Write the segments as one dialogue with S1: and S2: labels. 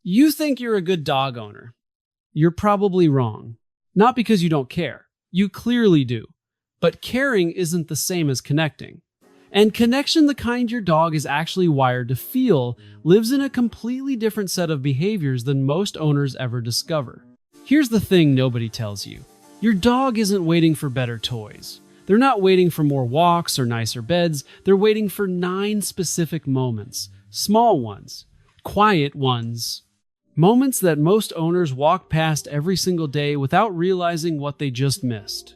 S1: You think you're a good dog owner. You're probably wrong. Not because you don't care. You clearly do. But caring isn't the same as connecting. And connection, the kind your dog is actually wired to feel, lives in a completely different set of behaviors than most owners ever discover. Here's the thing nobody tells you. Your dog isn't waiting for better toys. They're not waiting for more walks or nicer beds. They're waiting for 9 specific moments. Small ones. Quiet ones. Moments that most owners walk past every single day without realizing what they just missed.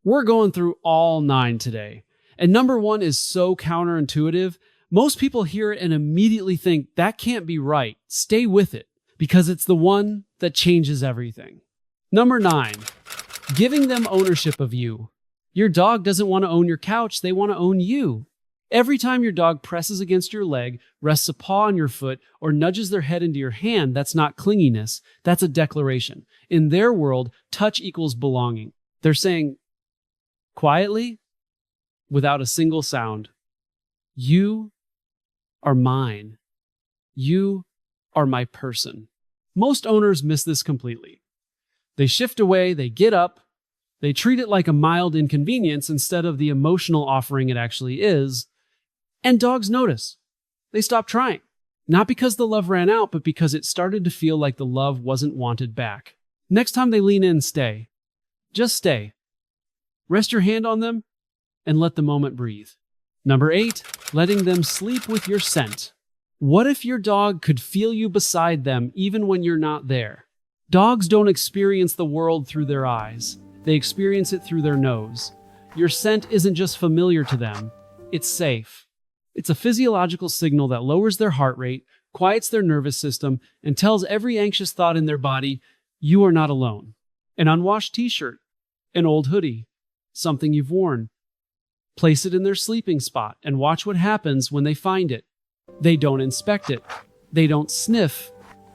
S1: We're going through all 9 today. And number 1 is so counterintuitive, most people hear it and immediately think, that can't be right. Stay with it, because it's the one that changes everything. Number 9, giving them ownership of you. Your dog doesn't want to own your couch, they want to own you. Every time your dog presses against your leg, rests a paw on your foot, or nudges their head into your hand, that's not clinginess, that's a declaration. In their world, touch equals belonging. They're saying, quietly, without a single sound, you are mine. You are my person. Most owners miss this completely. They shift away, they get up, they treat it like a mild inconvenience instead of the emotional offering it actually is, and dogs notice. They stop trying. Not because the love ran out, but because it started to feel like the love wasn't wanted back. Next time they lean in, stay. Just stay. Rest your hand on them and let the moment breathe. Number 8, letting them sleep with your scent. What if your dog could feel you beside them even when you're not there? Dogs don't experience the world through their eyes. They experience it through their nose. Your scent isn't just familiar to them, it's safe. It's a physiological signal that lowers their heart rate, quiets their nervous system, and tells every anxious thought in their body, you are not alone. An unwashed t-shirt, an old hoodie, something you've worn. Place it in their sleeping spot and watch what happens when they find it. They don't inspect it. They don't sniff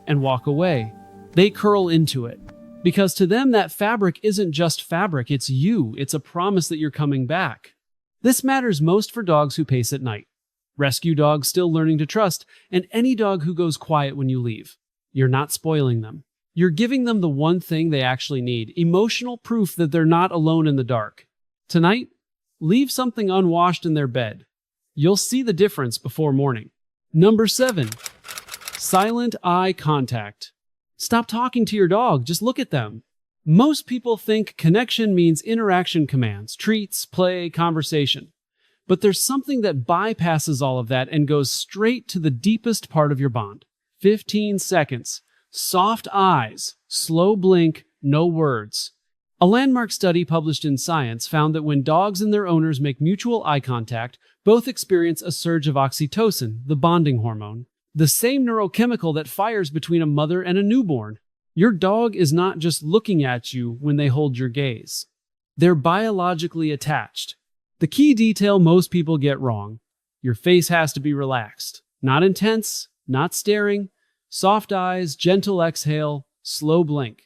S1: and walk away. They curl into it. Because to them, that fabric isn't just fabric, it's you. It's a promise that you're coming back. This matters most for dogs who pace at night, rescue dogs still learning to trust, and any dog who goes quiet when you leave. You're not spoiling them. You're giving them the one thing they actually need, emotional proof that they're not alone in the dark. Tonight, leave something unwashed in their bed. You'll see the difference before morning. Number 7, silent eye contact. Stop talking to your dog, just look at them. Most people think connection means interaction commands, treats, play, conversation. But there's something that bypasses all of that and goes straight to the deepest part of your bond. 15 seconds. Soft eyes. Slow blink. No words. A landmark study published in Science found that when dogs and their owners make mutual eye contact, both experience a surge of oxytocin, the bonding hormone, the same neurochemical that fires between a mother and a newborn. Your dog is not just looking at you when they hold your gaze. They're biologically attached. The key detail most people get wrong. Your face has to be relaxed. Not intense, not staring. Soft eyes, gentle exhale, slow blink.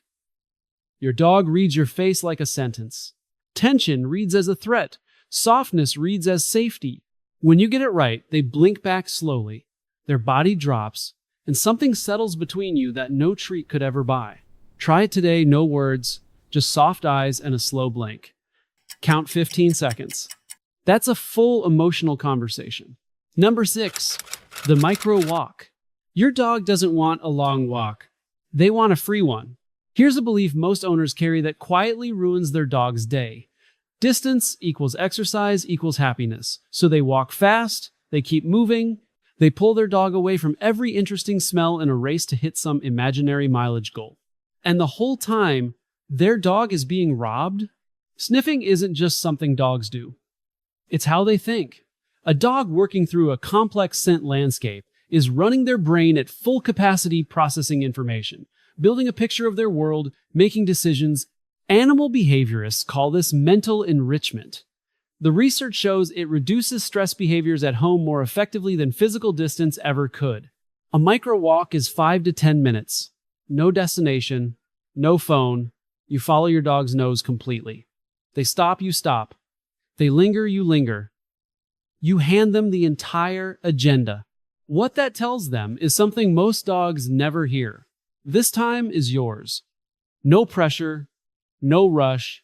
S1: Your dog reads your face like a sentence. Tension reads as a threat. Softness reads as safety. When you get it right, they blink back slowly. Their body drops, and something settles between you that no treat could ever buy. Try it today, no words, just soft eyes and a slow blink. Count 15 seconds. That's a full emotional conversation. Number 6, the micro walk. Your dog doesn't want a long walk. They want a free one. Here's a belief most owners carry that quietly ruins their dog's day. Distance equals exercise equals happiness. So they walk fast, they keep moving, they pull their dog away from every interesting smell in a race to hit some imaginary mileage goal. And the whole time, their dog is being robbed. Sniffing isn't just something dogs do. It's how they think. A dog working through a complex scent landscape is running their brain at full capacity processing information, building a picture of their world, making decisions. Animal behaviorists call this mental enrichment. The research shows it reduces stress behaviors at home more effectively than physical distance ever could. A micro walk is 5 to 10 minutes. No destination, no phone. You follow your dog's nose completely. They stop, you stop. They linger, you linger. You hand them the entire agenda. What that tells them is something most dogs never hear. This time is yours. No pressure, no rush,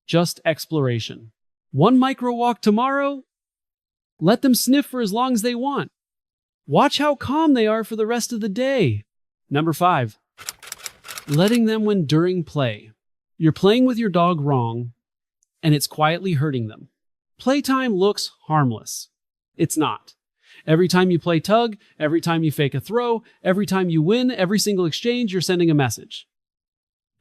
S1: just exploration. One micro walk tomorrow? Let them sniff for as long as they want. Watch how calm they are for the rest of the day. Number 5, letting them win during play. You're playing with your dog wrong, and it's quietly hurting them. Playtime looks harmless. It's not. Every time you play tug, every time you fake a throw, every time you win, every single exchange, you're sending a message.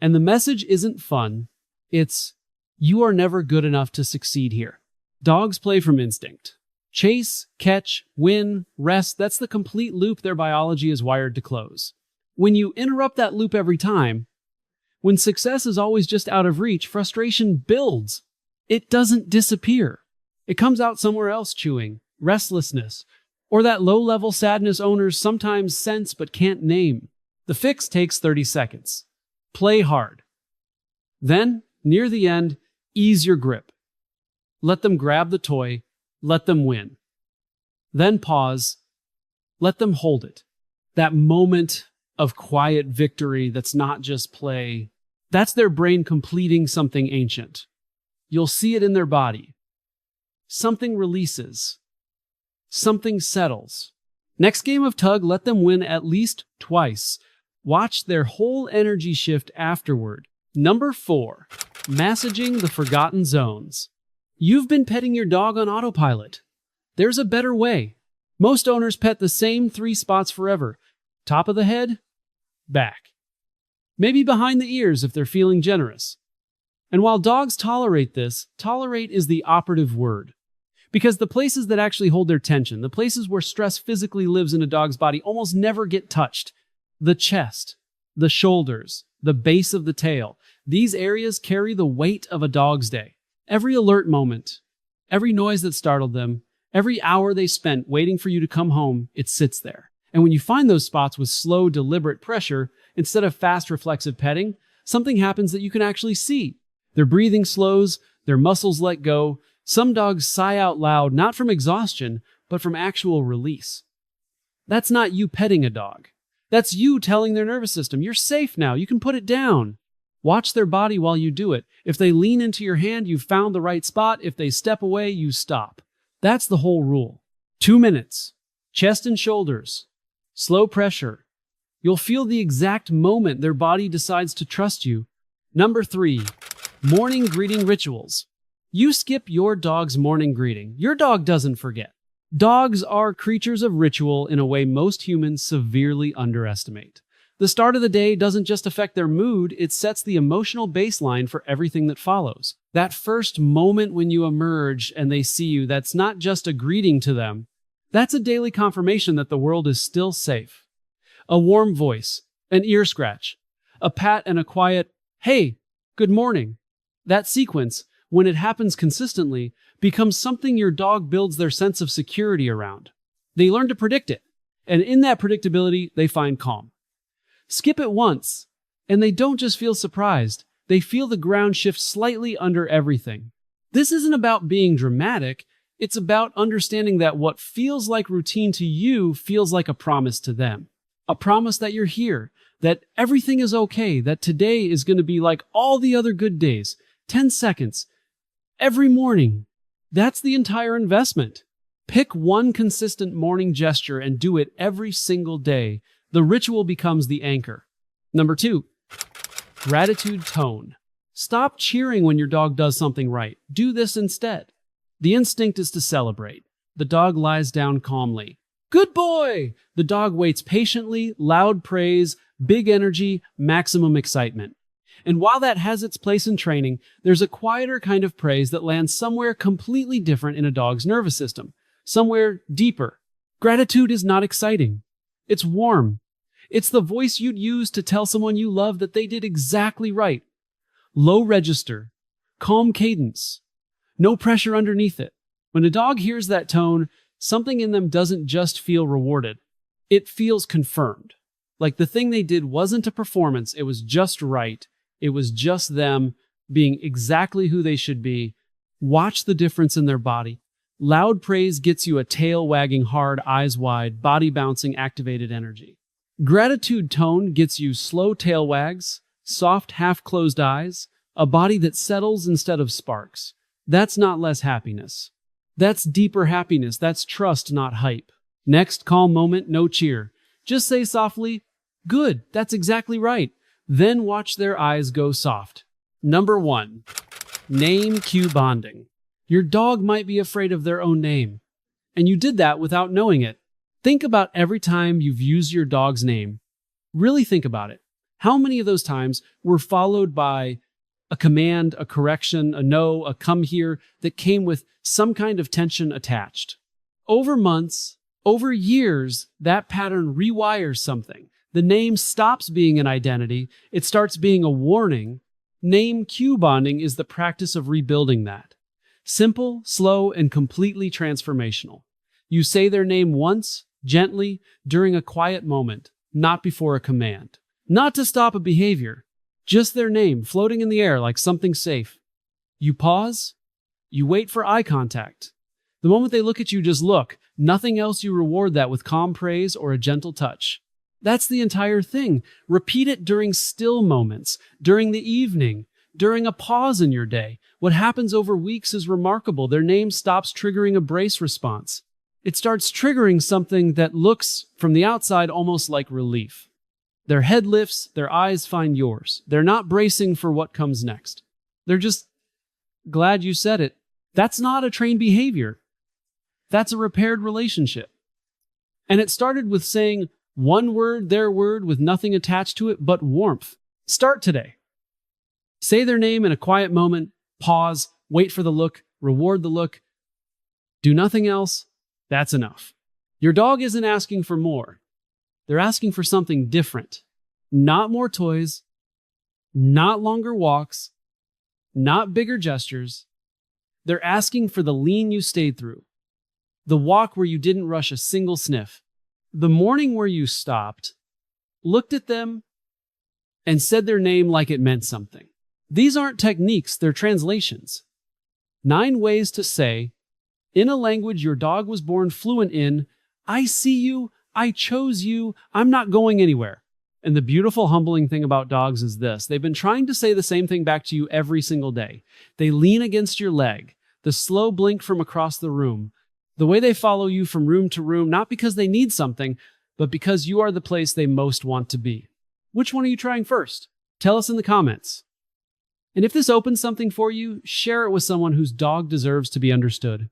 S1: And the message isn't fun. It's, you are never good enough to succeed here. Dogs play from instinct. Chase, catch, win, rest, that's the complete loop their biology is wired to close. When you interrupt that loop every time, when success is always just out of reach, frustration builds. It doesn't disappear. It comes out somewhere else, chewing, restlessness, or that low-level sadness owners sometimes sense but can't name. The fix takes 30 seconds. Play hard. Then, near the end, ease your grip. Let them grab the toy. Let them win. Then pause. Let them hold it. That moment of quiet victory that's not just play. That's their brain completing something ancient. You'll see it in their body. Something releases. Something settles. Next game of tug, let them win at least twice. Watch their whole energy shift afterward. Number 4, massaging the forgotten zones. You've been petting your dog on autopilot. There's a better way. Most owners pet the same 3 spots forever. Top of the head, back. Maybe behind the ears if they're feeling generous. And while dogs tolerate this, tolerate is the operative word. Because the places that actually hold their tension, the places where stress physically lives in a dog's body, almost never get touched. The chest, the shoulders, the base of the tail. These areas carry the weight of a dog's day. Every alert moment, every noise that startled them, every hour they spent waiting for you to come home, it sits there. And when you find those spots with slow, deliberate pressure, instead of fast, reflexive petting, something happens that you can actually see. Their breathing slows, their muscles let go. Some dogs sigh out loud, not from exhaustion, but from actual release. That's not you petting a dog. That's you telling their nervous system, you're safe now, you can put it down. Watch their body while you do it. If they lean into your hand, you've found the right spot. If they step away, you stop. That's the whole rule. 2 minutes. Chest and shoulders. Slow pressure. You'll feel the exact moment their body decides to trust you. Number 3, morning greeting rituals. You skip your dog's morning greeting. Your dog doesn't forget. Dogs are creatures of ritual in a way most humans severely underestimate. The start of the day doesn't just affect their mood, it sets the emotional baseline for everything that follows. That first moment when you emerge and they see you, that's not just a greeting to them. That's a daily confirmation that the world is still safe. A warm voice, an ear scratch, a pat and a quiet, "Hey, good morning." That sequence, when it happens consistently, becomes something your dog builds their sense of security around. They learn to predict it, and in that predictability, they find calm. Skip it once, and they don't just feel surprised, they feel the ground shift slightly under everything. This isn't about being dramatic, it's about understanding that what feels like routine to you feels like a promise to them. A promise that you're here, that everything is okay, that today is going to be like all the other good days. 10 seconds, every morning. That's the entire investment. Pick one consistent morning gesture and do it every single day. The ritual becomes the anchor. Number 2, gratitude tone. Stop cheering when your dog does something right. Do this instead. The instinct is to celebrate. The dog lies down calmly. Good boy! The dog waits patiently, loud praise, big energy, maximum excitement. And while that has its place in training, there's a quieter kind of praise that lands somewhere completely different in a dog's nervous system, somewhere deeper. Gratitude is not exciting. It's warm. It's the voice you'd use to tell someone you love that they did exactly right. Low register, calm cadence, no pressure underneath it. When a dog hears that tone, something in them doesn't just feel rewarded. It feels confirmed. Like the thing they did wasn't a performance, it was just right. It was just them being exactly who they should be. Watch the difference in their body. Loud praise gets you a tail wagging hard, eyes wide, body bouncing, activated energy. Gratitude tone gets you slow tail wags, soft half-closed eyes, a body that settles instead of sparks. That's not less happiness. That's deeper happiness. That's trust, not hype. Next, calm moment, no cheer. Just say softly, "Good, that's exactly right." Then watch their eyes go soft. Number 1. Name cue bonding. Your dog might be afraid of their own name, and you did that without knowing it. Think about every time you've used your dog's name. Really think about it. How many of those times were followed by a command, a correction, a no, a come here that came with some kind of tension attached? Over months, over years, that pattern rewires something. The name stops being an identity, it starts being a warning. Name cue bonding is the practice of rebuilding that. Simple, slow, and completely transformational. You say their name once, gently, during a quiet moment, not before a command. Not to stop a behavior, just their name floating in the air like something safe. You pause, you wait for eye contact. The moment they look at you, just look. Nothing else. You reward that with calm praise or a gentle touch. That's the entire thing. Repeat it during still moments, during the evening, during a pause in your day. What happens over weeks is remarkable. Their name stops triggering a brace response. It starts triggering something that looks, from the outside, almost like relief. Their head lifts, their eyes find yours. They're not bracing for what comes next. They're just glad you said it. That's not a trained behavior. That's a repaired relationship. And it started with saying one word, their word, with nothing attached to it but warmth. Start today. Say their name in a quiet moment, pause, wait for the look, reward the look. Do nothing else. That's enough. Your dog isn't asking for more. They're asking for something different. Not more toys, not longer walks, not bigger gestures. They're asking for the lean you stayed through. The walk where you didn't rush a single sniff. The morning where you stopped, looked at them, and said their name like it meant something. These aren't techniques, they're translations. 9 ways to say, in a language your dog was born fluent in, "I see you, I chose you, I'm not going anywhere." And the beautiful, humbling thing about dogs is this. They've been trying to say the same thing back to you every single day. They lean against your leg, the slow blink from across the room, the way they follow you from room to room, not because they need something, but because you are the place they most want to be. Which one are you trying first? Tell us in the comments. And if this opens something for you, share it with someone whose dog deserves to be understood.